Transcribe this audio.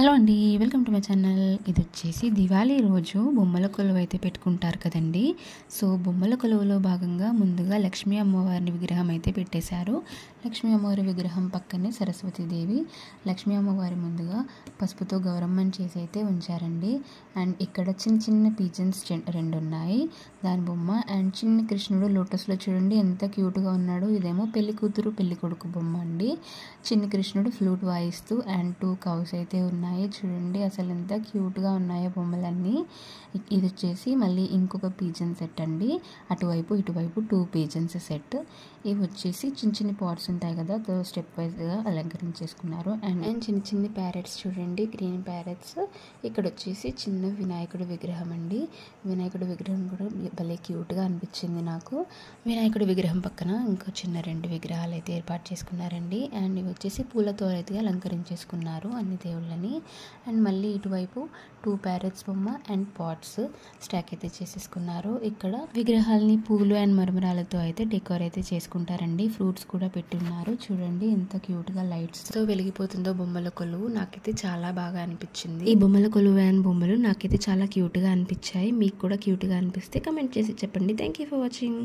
Hello అండి, welcome to my channel. ఇది వచ్చేసి దివాళీ రోజు బొమ్మల కొలువు అయితే పెట్టుకుంటారు కదండి. సో బొమ్మల కొలువులో భాగంగా ముందుగా లక్ష్మీ అమ్మవారిని విగ్రహం అయితే పెట్టేశారు. లక్ష్మీ అమ్మవారి విగ్రహం పక్కనే సరస్వతీదేవి, లక్ష్మీ అమ్మవారి ముందుగా పసుపుతో గౌరమ్మని చేసి అయితే ఉంచారండి. అండ్ ఇక్కడ చిన్న చిన్న పీజన్స్ రెండు ఉన్నాయి, దాని బొమ్మ. అండ్ చిన్న కృష్ణుడు లోటస్లో చూడండి ఎంత క్యూట్గా ఉన్నాడు. ఇదేమో పెళ్లి కూతురు పెళ్లి కొడుకు బొమ్మ అండి. చిన్న కృష్ణుడు ఫ్లూట్ వాయిస్తూ అండ్ 2 కౌస్ అయితే ఉన్నాయి చూడండి, అసలు ఎంత క్యూట్గా ఉన్నాయో బొమ్మలన్నీ. ఇది వచ్చేసి మళ్ళీ ఇంకొక పీజన్ సెట్ అండి, అటువైపు ఇటువైపు 2 పీజన్స్ సెట్. ఇవి వచ్చేసి చిన్న చిన్న పాట్స్ ఉంటాయి కదా, స్టెప్ వైజ్గా అలంకరించేసుకున్నారు. అండ్ చిన్న చిన్న ప్యారెట్స్ చూడండి, గ్రీన్ ప్యారెట్స్. ఇక్కడ వచ్చేసి చిన్న వినాయకుడి విగ్రహం అండి. వినాయకుడి విగ్రహం కూడా భలే క్యూట్గా అనిపించింది నాకు. వినాయకుడి విగ్రహం పక్కన ఇంకో చిన్న 2 విగ్రహాలు అయితే ఏర్పాటు చేసుకున్నారండి. అండ్ ఇవి వచ్చేసి పూలతో అయితే అలంకరించేసుకున్నారు అన్ని దేవుళ్ళని. అండ్ మళ్ళీ ఇటువైపు 2 ప్యారెట్స్ బొమ్మ అండ్ పాట్స్ స్టాక్ అయితే చేసేసుకున్నారు. ఇక్కడ విగ్రహాలని పూలు అండ్ మరమరాలతో అయితే డెకోర్ అయితే చేసుకుంటారండి. ఫ్రూట్స్ కూడా పెట్టున్నారు చూడండి, ఎంత క్యూట్గా లైట్స్ తో వెలిగిపోతుందో బొమ్మల కొలువు. నాకైతే చాలా బాగా అనిపించింది. ఈ బొమ్మల కొలువు అండ్ బొమ్మలు నాకైతే చాలా క్యూట్గా అనిపించాయి. మీకు కూడా క్యూట్గా అనిపిస్తే కమెంట్ చేసి చెప్పండి. Thank you for watching.